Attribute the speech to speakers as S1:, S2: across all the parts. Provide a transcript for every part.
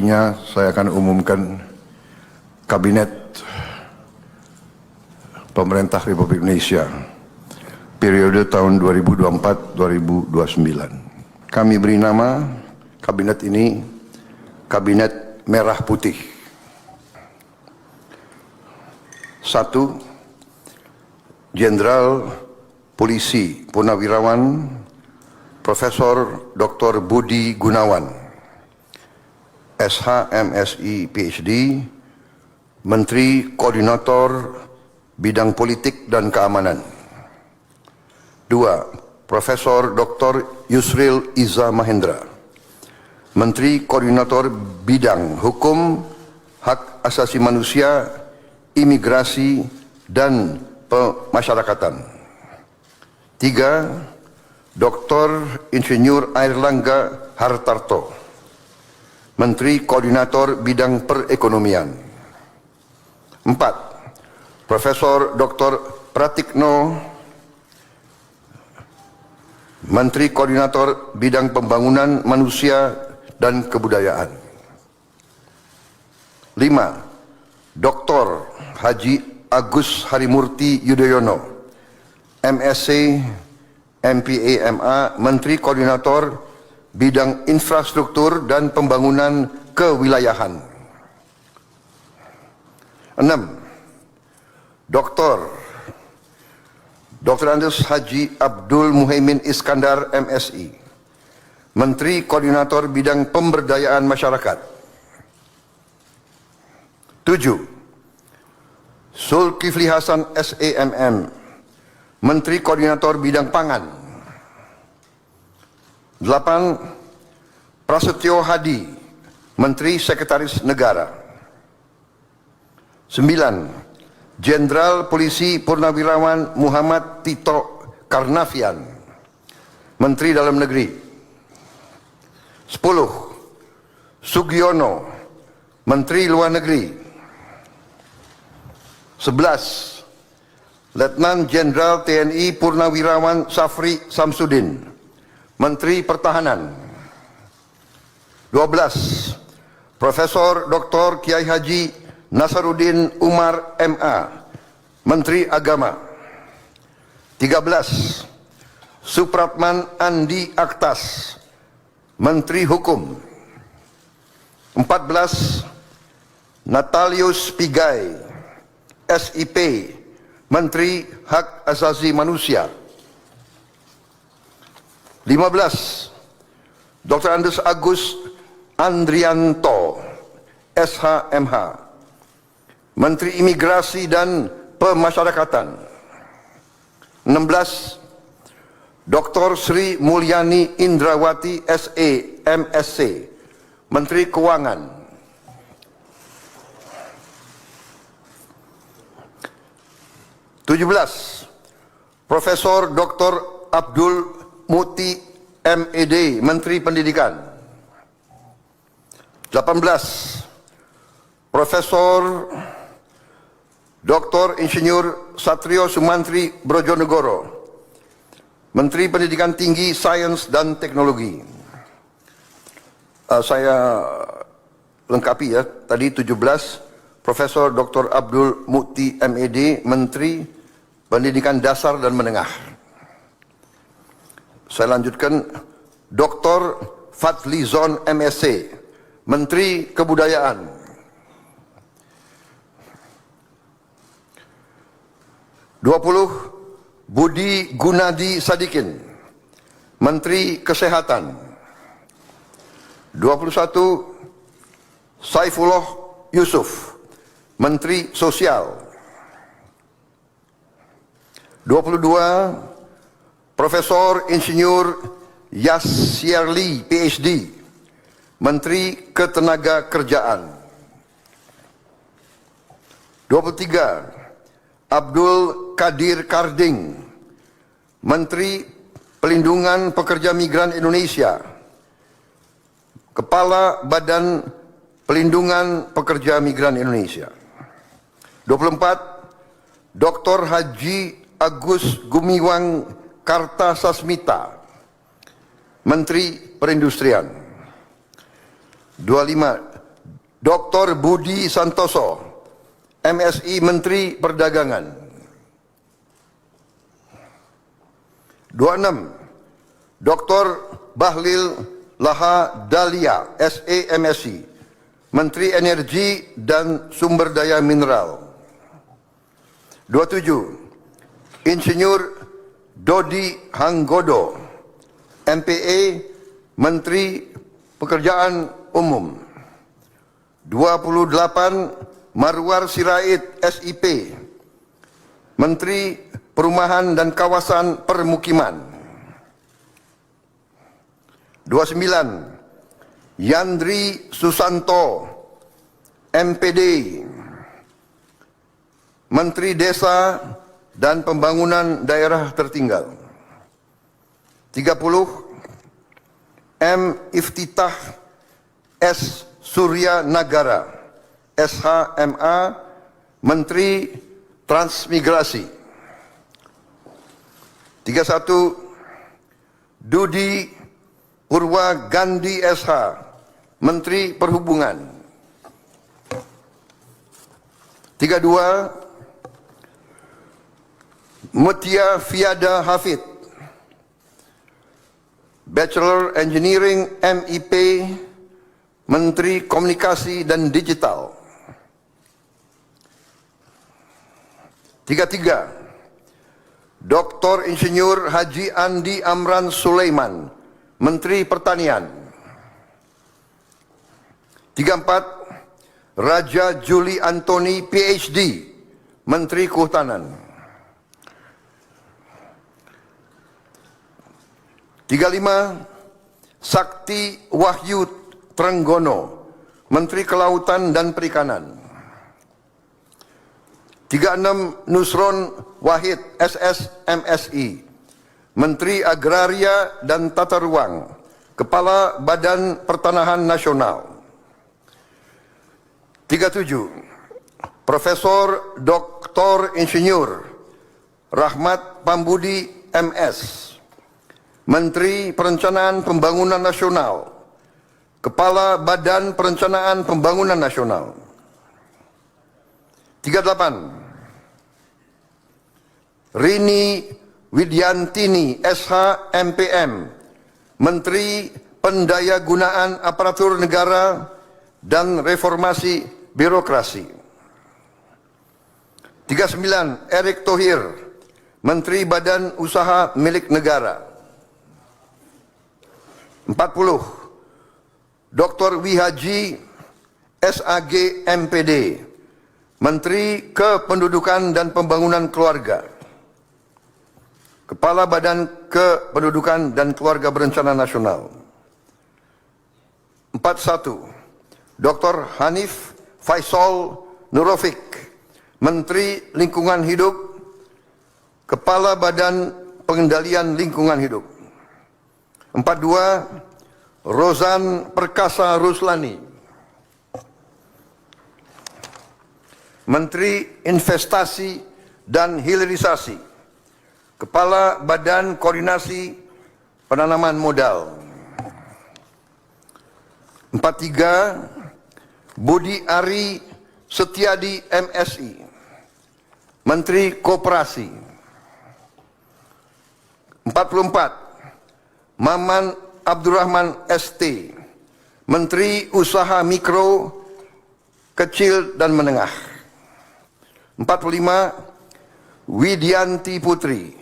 S1: Selanjutnya saya akan umumkan Kabinet Pemerintah Republik Indonesia periode tahun 2024-2029. Kami beri nama Kabinet ini Kabinet Merah Putih. 1. Jenderal Polisi Purnawirawan Profesor Dr. Budi Gunawan, SH, MSI, PhD, Menteri Koordinator Bidang Politik dan Keamanan. 2. Profesor Dr. Yusril Iza Mahendra, Menteri Koordinator Bidang Hukum, Hak Asasi Manusia, Imigrasi, dan Pemasyarakatan. 3. Dr. Insinyur Airlangga Hartarto, Menteri Koordinator Bidang Perekonomian. 4. Profesor Dr. Pratikno, Menteri Koordinator Bidang Pembangunan Manusia dan Kebudayaan. 5. Dr. Haji Agus Harimurti Yudhoyono, MSc, MPA, MA, Menteri Koordinator Bidang Infrastruktur dan Pembangunan Kewilayahan. 6. Dr. Andes Haji Abdul Muhaimin Iskandar, MSI, Menteri Koordinator Bidang Pemberdayaan Masyarakat. 7. Zulkifli Hasan, SEMM, Menteri Koordinator Bidang Pangan. 8. Prasetyo Hadi, Menteri Sekretaris Negara. 9. Jenderal Polisi Purnawirawan Muhammad Tito Karnavian, Menteri Dalam Negeri. 10. Sugiono, Menteri Luar Negeri. 11. Letnan Jenderal TNI Purnawirawan Safri Samsudin, Menteri Pertahanan. 12. Profesor Dr. Kiai Haji Nasaruddin Umar, MA, Menteri Agama. 13. Supratman Andi Aktas, Menteri Hukum. 14. Natalius Pigai, SIP, Menteri Hak Asasi Manusia. 15. Dr. Andes Agus Andrianto, SHMH, Menteri Imigrasi dan Pemasyarakatan. 16. Dr. Sri Mulyani Indrawati, SE, MSc, Menteri Keuangan. 17. Profesor Dr. Abdul Muti, MED, Menteri Pendidikan. 18. Profesor Dr. Insinyur Satrio Sumantri Brojonegoro, Menteri Pendidikan Tinggi, Sains dan Teknologi. Saya lengkapi ya, tadi 17. Profesor Dr. Abdul Muti, MED, Menteri Pendidikan Dasar dan Menengah. Saya lanjutkan, Dr. Fadlizon, MSc, Menteri Kebudayaan. 20. Budi Gunadi Sadikin, Menteri Kesehatan. 21. Saifullah Yusuf, Menteri Sosial. 22. Profesor Insinyur Yasyarli, PhD, Menteri Ketenagakerjaan. 23. Abdul Qadir Karding, Menteri Pelindungan Pekerja Migran Indonesia, Kepala Badan Pelindungan Pekerja Migran Indonesia. 24. Dr. Haji Agus Gumiwang Kartasasmita, Menteri Perindustrian. 25. Dr. Budi Santoso, MSI Menteri Perdagangan. 26. Dr. Bahlil Laha Dalia, SA MSI, Menteri Energi dan Sumber Daya Mineral. 27. Insinyur Dodi Hanggodo, MPA, Menteri Pekerjaan Umum. 28. Marwar Sirait, SIP, Menteri Perumahan dan Kawasan Permukiman. 29. Yandri Susanto, MPD, Menteri Desa dan Pembangunan Daerah Tertinggal. 30. M. Iftitah S. Surya Nagara, SHMA, Menteri Transmigrasi. 31. Dudi Purwa Gandhi SH, Menteri Perhubungan. 32. Mutia Fiada Hafid, Bachelor Engineering MIP, Menteri Komunikasi dan Digital. 33. Dr. Insinyur Haji Andi Amran Sulaiman, Menteri Pertanian. 34. Raja Juli Antoni PhD, Menteri Kehutanan. 35. Sakti Wahyu Trenggono, Menteri Kelautan dan Perikanan. 36. Nusron Wahid, SS MSI, Menteri Agraria dan Tata Ruang, Kepala Badan Pertanahan Nasional. 37. Profesor Dr. Insinyur Rahmat Pambudi MS, Menteri Perencanaan Pembangunan Nasional, Kepala Badan Perencanaan Pembangunan Nasional. 38. Rini Widyantini SH MPM, Menteri Pendayagunaan Aparatur Negara dan Reformasi Birokrasi. 39. Erick Thohir, Menteri Badan Usaha Milik Negara. 40. Dr. Wihaji SAG MPD, Menteri Kependudukan dan Pembangunan Keluarga, Kepala Badan Kependudukan dan Keluarga Berencana Nasional. 41. Dr. Hanif Faisal Nurofik, Menteri Lingkungan Hidup, Kepala Badan Pengendalian Lingkungan Hidup. 42. Rozan Perkasa Ruslani, Menteri Investasi dan Hilirisasi, Kepala Badan Koordinasi Penanaman Modal. 43. Budi Ari Setiadi MSI, Menteri Koperasi. 44. Maman Abdurrahman ST, Menteri Usaha Mikro, Kecil dan Menengah. 45. Widyanti Putri,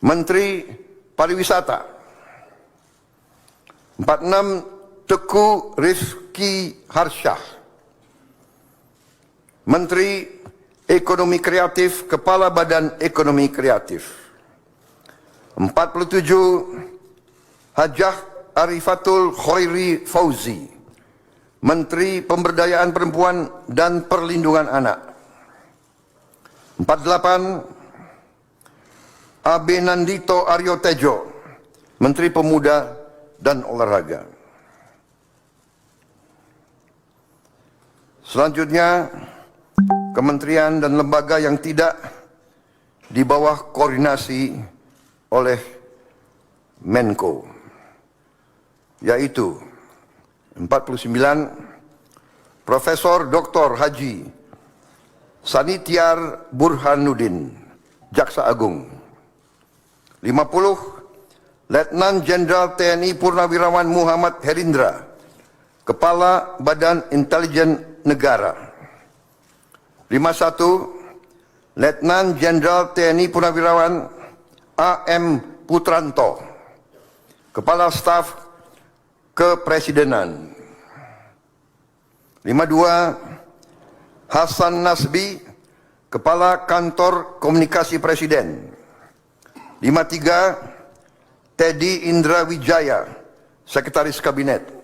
S1: Menteri Pariwisata. 46. Teguh Rifki Harsyah, Menteri Ekonomi Kreatif, Kepala Badan Ekonomi Kreatif. 47. Hajah Arifatul Khairi Fauzi, Menteri Pemberdayaan Perempuan dan Perlindungan Anak. 48. Abe Nandito Aryo Tejo, Menteri Pemuda dan Olahraga. Selanjutnya, kementerian dan lembaga yang tidak di bawah koordinasi oleh Menko, yaitu 49 Profesor Dr. Haji Sanitiar Burhanuddin, Jaksa Agung. 50. Letnan Jenderal TNI Purnawirawan Muhammad Herindra, Kepala Badan Intelijen Negara. 51. Letnan Jenderal TNI Purnawirawan A.M. Putranto, Kepala Staf Kepresidenan. 52. Hasan Nasbi, Kepala Kantor Komunikasi Presiden. 53. Teddy Indra Wijaya, Sekretaris Kabinet.